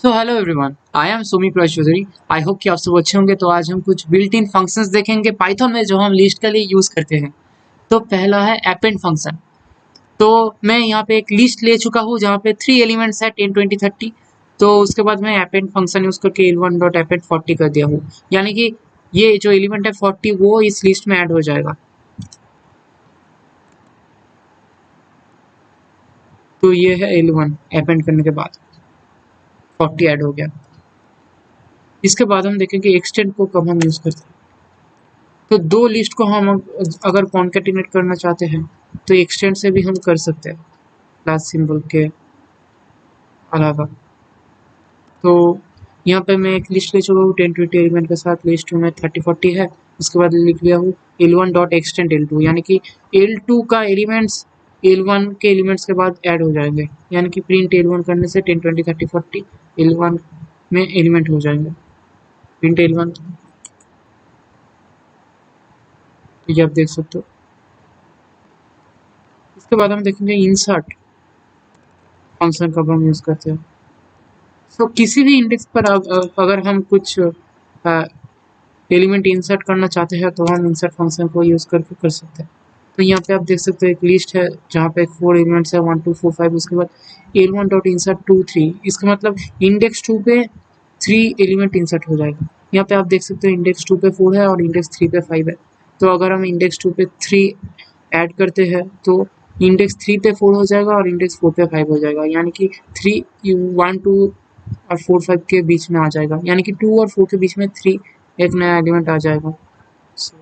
So hello everyone, I am Sumit Chaudhary. I hope कि आप सब अच्छे होंगे। तो आज हम कुछ बिल्ट इन फंक्शंस देखेंगे पाइथन में जो हम लिस्ट के लिए यूज करते हैं। तो पहला है अपेंड फंक्शन। तो मैं यहाँ पे एक लिस्ट ले चुका हूँ जहाँ पे 3 एलिमेंट्स है 10 20 30। तो उसके बाद मैं अपेंड फंक्शन यूज करके l1 डॉट अपेंड 40 कर दिया हूँ। यानी कि ये जो एलिमेंट है 40 वो इस लिस्ट में ऐड हो जाएगा। तो ये है l1 अपेंड करने के बाद 40 ऐड हो गया। इसके बाद हम देखेंगे एक्सटेंड को कब हम यूज करते हैं। तो दो लिस्ट को हम अगर कॉन्केटिनेट करना चाहते हैं तो एक्सटेंड से भी हम कर सकते हैं प्लस सिंबल के अलावा। तो यहाँ पे मैं एक लिस्ट ले चुका हूँ 10 20 एलिमेंट के साथ। लिस्ट में 30 40 है। उसके बाद लिख लिया हूँ l1 डॉट एक्सटेंड l2, यानी कि l2 का एलिमेंट्स l1 के एलिमेंट्स के बाद ऐड हो जाएंगे। यानी कि प्रिंट l1 करने से 10 20 30 40 l1 में एलिमेंट हो जाएंगे। प्रिंट l1, तो ये आप देख सकते हो। इसके बाद हम देखेंगे इंसर्ट फंक्शन कब हम यूज करते हैं। तो किसी भी इंडेक्स पर अगर हम कुछ एलिमेंट इंसर्ट करना चाहते हैं तो हम इंसर्ट फंक्शन को यूज करके कर सकते हैं। तो यहाँ पे आप देख सकते हो एक लिस्ट है जहाँ पे 4 एलिमेंट्स है 1 2 4 5। उसके बाद l1 डॉट इंसर्ट 2 3। इसका मतलब इंडेक्स 2 पे 3 एलिमेंट इंसर्ट हो जाएगा। यहाँ पे आप देख सकते हो इंडेक्स 2 पे 4 है और इंडेक्स 3 पे 5 है। तो अगर हम इंडेक्स 2 पे 3 ऐड करते हैं तो इंडेक्स 3 पे 4 हो जाएगा और इंडेक्स 4 पे 5 हो जाएगा। यानी कि 3 1 2 और 4 5 के बीच में आ जाएगा। यानी कि 2 और 4 के बीच में 3 एक नया एलिमेंट आ जाएगा। So,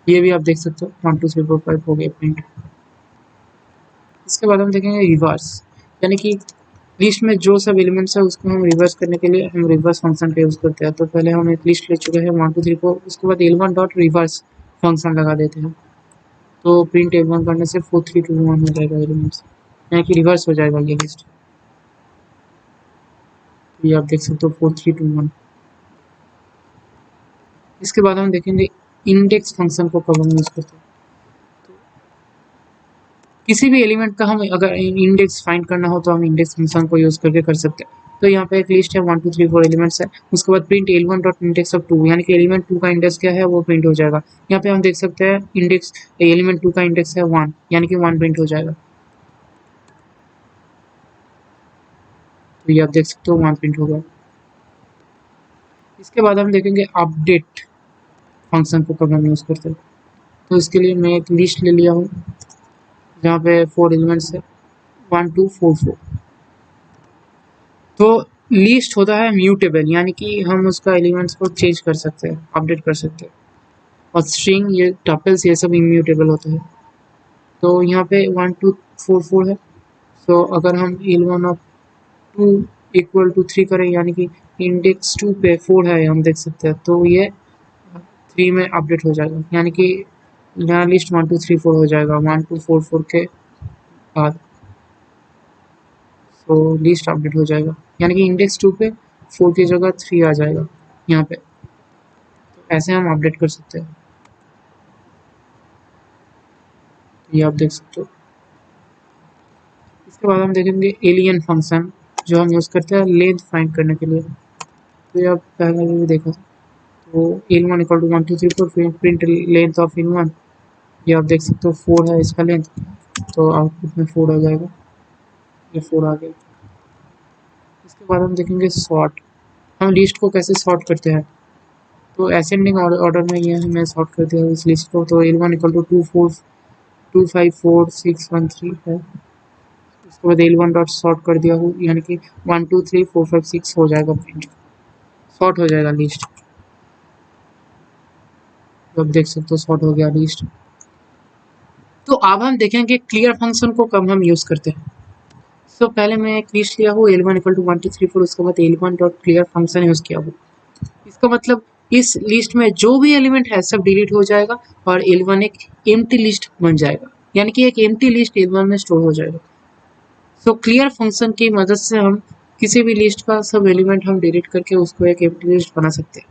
ये भी आप देख सकते हो 1 2 3 4 5 हो गया प्रिंट। इसके बाद हम देखेंगे रिवर्स, यानी कि लिस्ट में जो सब एलिमेंट्स है उसको हम रिवर्स करने के लिए हम रिवर्स फंक्शन का यूज़ करते हैं। तो पहले हम एक लिस्ट ले चुके हैं 1 2 3 4। उसके बाद l1 डॉट रिवर्स फंक्शन लगा देते हैं। तो प्रिंट l1 करने से 4 3 2 1 हो जाएगा एलिमेंट्स, यानी कि रिवर्स हो जाएगा ये लिस्ट। ये आप देख सकते हो 4 3 2 1। इसके बाद हम देखेंगे इंडेक्स फंक्शन को कब हम यूज़ करते हैं। किसी भी एलिमेंट का हम अगर इंडेक्स फाइंड करना हो तो हम इंडेक्स फंक्शन को यूज़ करके कर सकते हैं। तो यहाँ पे एक लिस्ट है 1 2 3 4 एलिमेंट्स है। उसके बाद print l1 dot index of 2, यानी कि एलिमेंट 2 का इंडेक्स क्या है वो प्रिंट हो जाएगा। यहाँ पे हम देख सकते हैं इंडेक्स एलिमेंट 2 का इंडेक्स है 1, यानी कि 1 प्रिंट हो जाएगा। तो ये आप देख सकते हो 1 प्रिंट हो गया। इसके बाद हम देखेंगे अपडेट फंक्शन को कब हम यूज़ करते हैं। तो इसके लिए मैं एक लिस्ट ले लिया हूँ जहाँ पे 4 एलिमेंट्स है 1 2 4 4। तो लिस्ट होता है म्यूटेबल, यानी कि हम उसका एलिमेंट्स को चेंज कर सकते हैं, अपडेट कर सकते हैं। और स्ट्रिंग ये टपल्स ये सब इम्यूटेबल होता है। तो यहाँ पे 1 2 4 4 है। तो अगर हम l1 ऑफ 2 इक्वल टू 3 करें, यानी कि इंडेक्स 2 पे 4 है हम देख सकते हैं, तो ये 3 में अपडेट हो जाएगा। यानी कि यहाँ लिस्ट 1 2 3 4 हो जाएगा 1 2 4 4 के बाद। तो लिस्ट अपडेट हो जाएगा, यानी कि इंडेक्स 2 पे 4 की जगह 3 आ जाएगा यहाँ पे। तो ऐसे हम अपडेट कर सकते हैं। ये आप देख सकते हो। इसके बाद हम देखेंगे एलियन फंक्शन जो हम यूज़ करते हैं लेंथ फाइंड करने के लिए। तो ये आप पहले भी देखा था। तो l1 इक्वल टू 1 2 3 4 फिर प्रिंट लेंथ ऑफ l1। ये आप देख सकते हो 4 है इसका लेंथ, तो आउटपुट में 4 आ जाएगा। ये 4 आ गया। इसके बाद हम देखेंगे सॉर्ट, हम लिस्ट को कैसे सॉर्ट करते हैं। तो असेंडिंग ऑर्डर में ये मैं सॉर्ट कर दिया इस लिस्ट को। तो l1 इक्वल टू 2 4 2 5 4 6 1 3 है। उसके बाद l1 डॉट सॉर्ट कर दिया हूँ, यानी कि 1 2 3 4 5 6 हो जाएगा प्रिंट, सॉर्ट हो जाएगा लिस्ट। तो अब देख सकते हो सॉर्ट हो गया लिस्ट। तो अब हम देखेंगे क्लियर फंक्शन को कब हम यूज़ करते हैं। तो पहले मैं एक लिस्ट लिया हूँ l1 इक्वल टू 1 2 3 4। उसके बाद l1 dot clear function use किया हूँ। इसका मतलब इस लिस्ट में जो भी एलिमेंट है सब डिलीट हो जाएगा और l1 एक एम्प्टी लिस्ट बन जाएगा, यानी कि एक एम्प्टी लिस्ट l1 में स्टोर हो जाएगा। सो क्लियर फंक्शन की मदद से हम किसी भी लिस्ट का सब एलिमेंट हम डिलीट करके उसको एक एम्प्टी लिस्ट बना सकते हैं।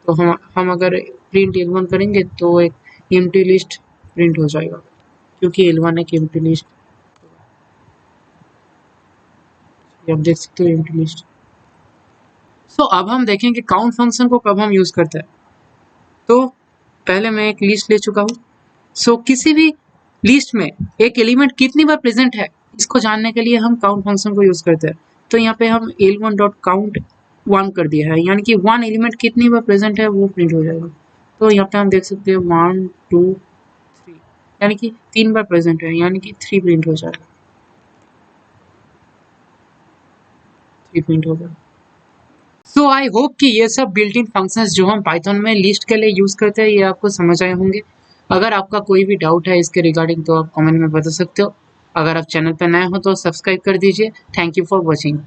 तो हम अगर प्रिंट l1 करेंगे तो एक एम्प्टी लिस्ट प्रिंट हो जाएगा, क्योंकि l1 एक एम्प्टी लिस्ट। ये आप देख सकते हो एम्प्टी लिस्ट। सो अब हम देखेंगे काउंट फंक्शन को कब हम यूज करते हैं। तो पहले मैं एक लिस्ट ले चुका हूँ। सो किसी भी लिस्ट में एक एलिमेंट कितनी बार प्रेजेंट है इसको जानने के लिए हम काउंट फंक्शन को यूज करते हैं। तो यहाँ पे हम l1.count 1 कर दिया है, यानी कि 1 एलिमेंट कितनी बार प्रेजेंट है वो प्रिंट हो जाएगा। तो यहाँ पे हम देख सकते हैं 1 2 3, यानी कि 3 बार प्रेजेंट है, यानी कि 3 प्रिंट हो जाएगा, 3 प्रिंट होगा। सो आई होप कि ये सब बिल्ट इन फंक्शंस जो हम पाइथन में लिस्ट के लिए यूज करते हैं ये आपको समझ आए होंगे। अगर आपका कोई भी डाउट है इसके रिगार्डिंग तो आप कमेंट में बता सकते हो। अगर आप चैनल पर नए हो तो सब्सक्राइब कर दीजिए। Thank you for watching.